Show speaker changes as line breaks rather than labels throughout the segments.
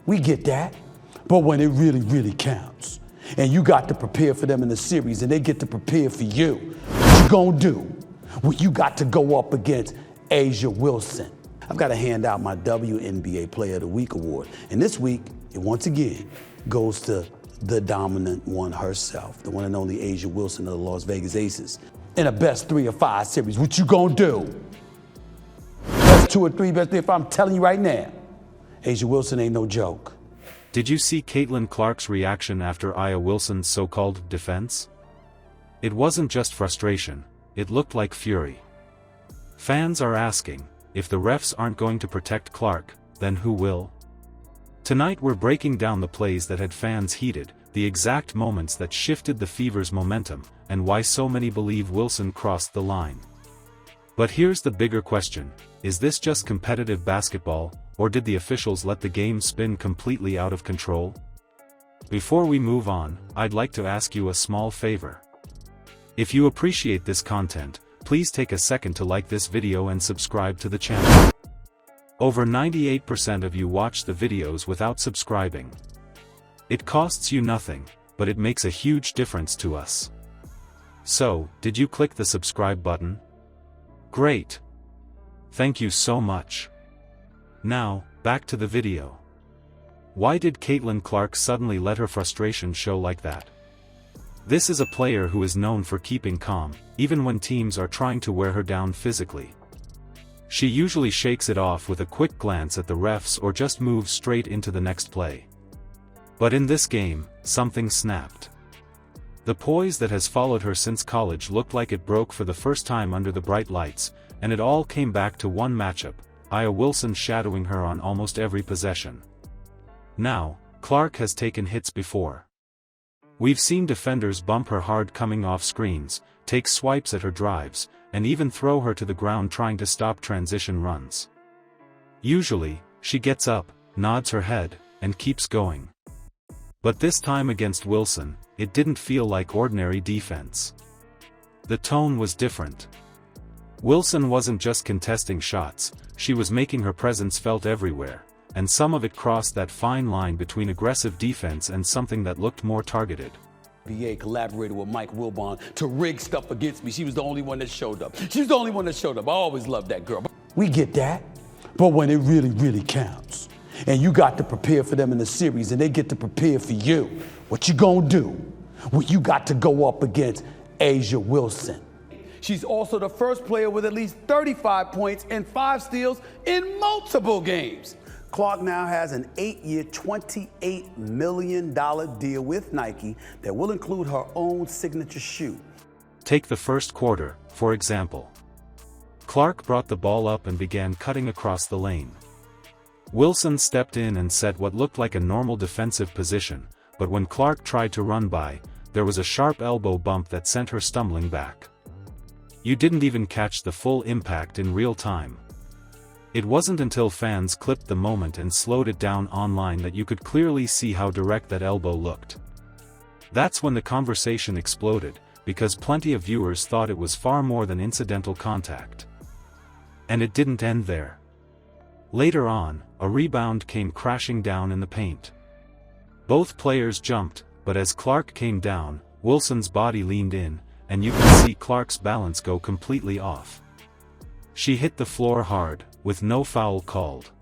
We get that. But when it really, really counts, and you got to prepare for them in the series, and they get to prepare for you, what you gonna do? Well, you got to go up against A'ja Wilson. I've got to hand out my WNBA Player of the Week award. And this week, it once again goes to the dominant one herself, the one and only A'ja Wilson of the Las Vegas Aces. In a best 3 or 5 series, what you gonna do? Best 2 or 3, best 3 or 5, I'm telling you right now, A'ja Wilson ain't no joke.
Did you see Caitlin Clark's reaction after A'ja Wilson's so-called defense? It wasn't just frustration, it looked like fury. Fans are asking, if the refs aren't going to protect Clark, then who will? Tonight we're breaking down the plays that had fans heated, the exact moments that shifted the Fever's momentum, and why so many believe Wilson crossed the line. But here's the bigger question, is this just competitive basketball, or did the officials let the game spin completely out of control? Before we move on, I'd like to ask you a small favor. If you appreciate this content, please take a second to like this video and subscribe to the channel. Over 98% of you watch the videos without subscribing. It costs you nothing, but it makes a huge difference to us. So, did you click the subscribe button? Great! Thank you so much. Now, back to the video. Why did Caitlin Clark suddenly let her frustration show like that? This is a player who is known for keeping calm, even when teams are trying to wear her down physically. She usually shakes it off with a quick glance at the refs or just moves straight into the next play. But in this game, something snapped. The poise that has followed her since college looked like it broke for the first time under the bright lights, and it all came back to one matchup, A'ja Wilson shadowing her on almost every possession. Now, Clark has taken hits before. We've seen defenders bump her hard coming off screens, take swipes at her drives, and even throw her to the ground trying to stop transition runs. Usually, she gets up, nods her head, and keeps going. But this time against Wilson, it didn't feel like ordinary defense. The tone was different. Wilson wasn't just contesting shots, she was making her presence felt everywhere, and some of it crossed that fine line between aggressive defense and something that looked more targeted.
NBA collaborated with Mike Wilbon to rig stuff against me. She was the only one that showed up. She was the only one that showed up. I always loved that girl. We get that. But when it really, really counts, and you got to prepare for them in the series, and they get to prepare for you, what you gonna do? Well, you got to go up against A'ja Wilson. She's also the first player with at least 35 points and 5 steals in multiple games. Clark now has an 8-year, $28 million deal with Nike that will include her own signature shoe.
Take the first quarter, for example. Clark brought the ball up and began cutting across the lane. Wilson stepped in and set what looked like a normal defensive position, but when Clark tried to run by, there was a sharp elbow bump that sent her stumbling back. You didn't even catch the full impact in real time. It wasn't until fans clipped the moment and slowed it down online that you could clearly see how direct that elbow looked. That's when the conversation exploded, because plenty of viewers thought it was far more than incidental contact. And it didn't end there. Later on, a rebound came crashing down in the paint. Both players jumped, but as Clark came down, Wilson's body leaned in, and you can see Clark's balance go completely off. She hit the floor hard, with no foul called.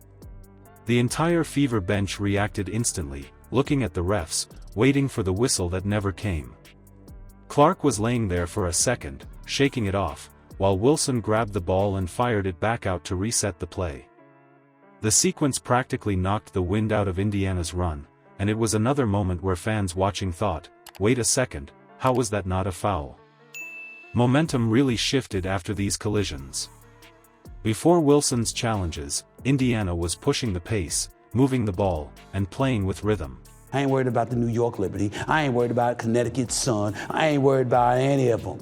The entire Fever bench reacted instantly, looking at the refs, waiting for the whistle that never came. Clark was laying there for a second, shaking it off, while Wilson grabbed the ball and fired it back out to reset the play. The sequence practically knocked the wind out of Indiana's run, and it was another moment where fans watching thought, wait a second, how was that not a foul? Momentum really shifted after these collisions. Before Wilson's challenges, Indiana was pushing the pace, moving the ball, and playing with rhythm.
I ain't worried about the New York Liberty. I ain't worried about Connecticut Sun. I ain't worried about any of them,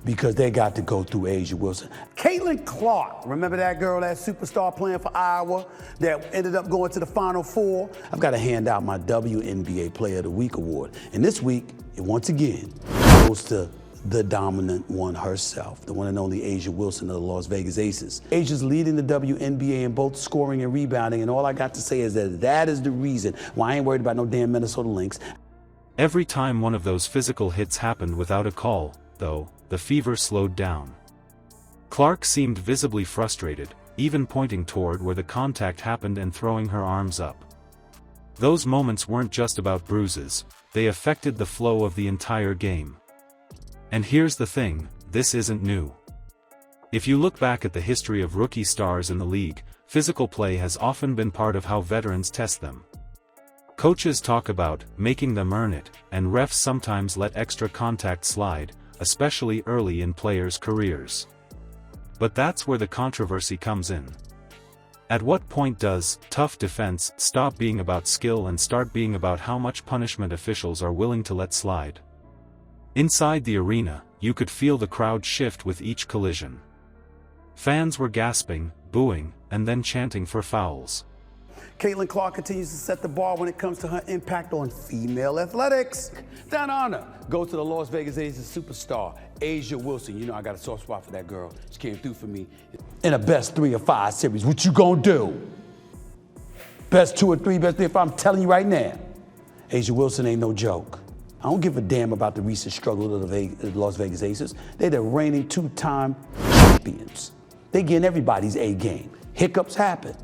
because they got to go through A'ja Wilson. Caitlin Clark, remember that girl, that superstar playing for Iowa that ended up going to the Final Four? I've got to hand out my WNBA Player of the Week award. And this week, it once again goes to the dominant one herself, the one and only A'ja Wilson of the Las Vegas Aces. Asia's leading the WNBA in both scoring and rebounding, and all I got to say is that is the reason why I ain't worried about no damn Minnesota Lynx.
Every time one of those physical hits happened without a call, though, the fever slowed down. Clark seemed visibly frustrated, even pointing toward where the contact happened and throwing her arms up. Those moments weren't just about bruises, they affected the flow of the entire game. And here's the thing, this isn't new. If you look back at the history of rookie stars in the league, physical play has often been part of how veterans test them. Coaches talk about making them earn it, and refs sometimes let extra contact slide, especially early in players' careers. But that's where the controversy comes in. At what point does tough defense stop being about skill and start being about how much punishment officials are willing to let slide? Inside the arena, you could feel the crowd shift with each collision. Fans were gasping, booing, and then chanting for fouls.
Caitlin Clark continues to set the bar when it comes to her impact on female athletics. That honor goes to the Las Vegas Aces superstar, A'ja Wilson. You know I got a soft spot for that girl. She came through for me in a best 3 or 5 series. What you gonna do? Best 2 or 3, best 3 or 5, I'm telling you right now. A'ja Wilson ain't no joke. I don't give a damn about the recent struggle of the Las Vegas Aces. They're the reigning 2-time champions. They getting everybody's A game. Hiccups happen.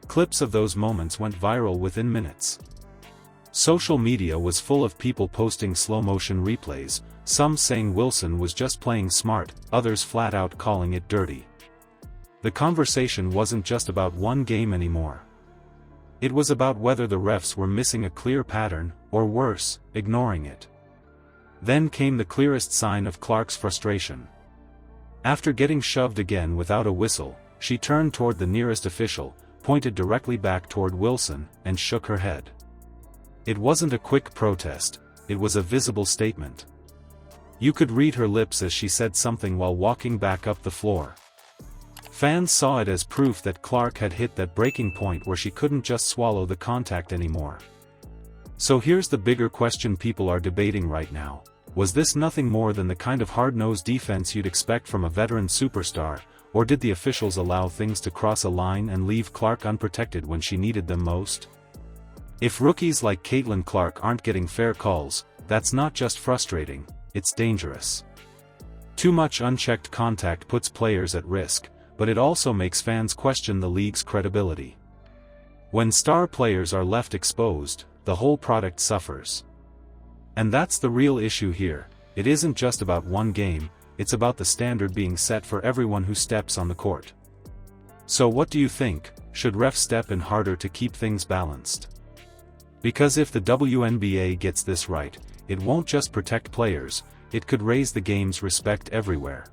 Clips of those moments went viral within minutes. Social media was full of people posting slow-motion replays, some saying Wilson was just playing smart, others flat out calling it dirty. The conversation wasn't just about one game anymore. It was about whether the refs were missing a clear pattern, or worse, ignoring it. Then came the clearest sign of Clark's frustration. After getting shoved again without a whistle, she turned toward the nearest official, pointed directly back toward Wilson, and shook her head. It wasn't a quick protest, it was a visible statement. You could read her lips as she said something while walking back up the floor. Fans saw it as proof that Clark had hit that breaking point where she couldn't just swallow the contact anymore. So here's the bigger question people are debating right now. Was this nothing more than the kind of hard-nosed defense you'd expect from a veteran superstar, or did the officials allow things to cross a line and leave Clark unprotected when she needed them most? If rookies like Caitlin Clark aren't getting fair calls, that's not just frustrating, it's dangerous. Too much unchecked contact puts players at risk, but it also makes fans question the league's credibility. When star players are left exposed, the whole product suffers. And that's the real issue here. It isn't just about one game, it's about the standard being set for everyone who steps on the court. So what do you think? Should refs step in harder to keep things balanced? Because if the WNBA gets this right, it won't just protect players, it could raise the game's respect everywhere.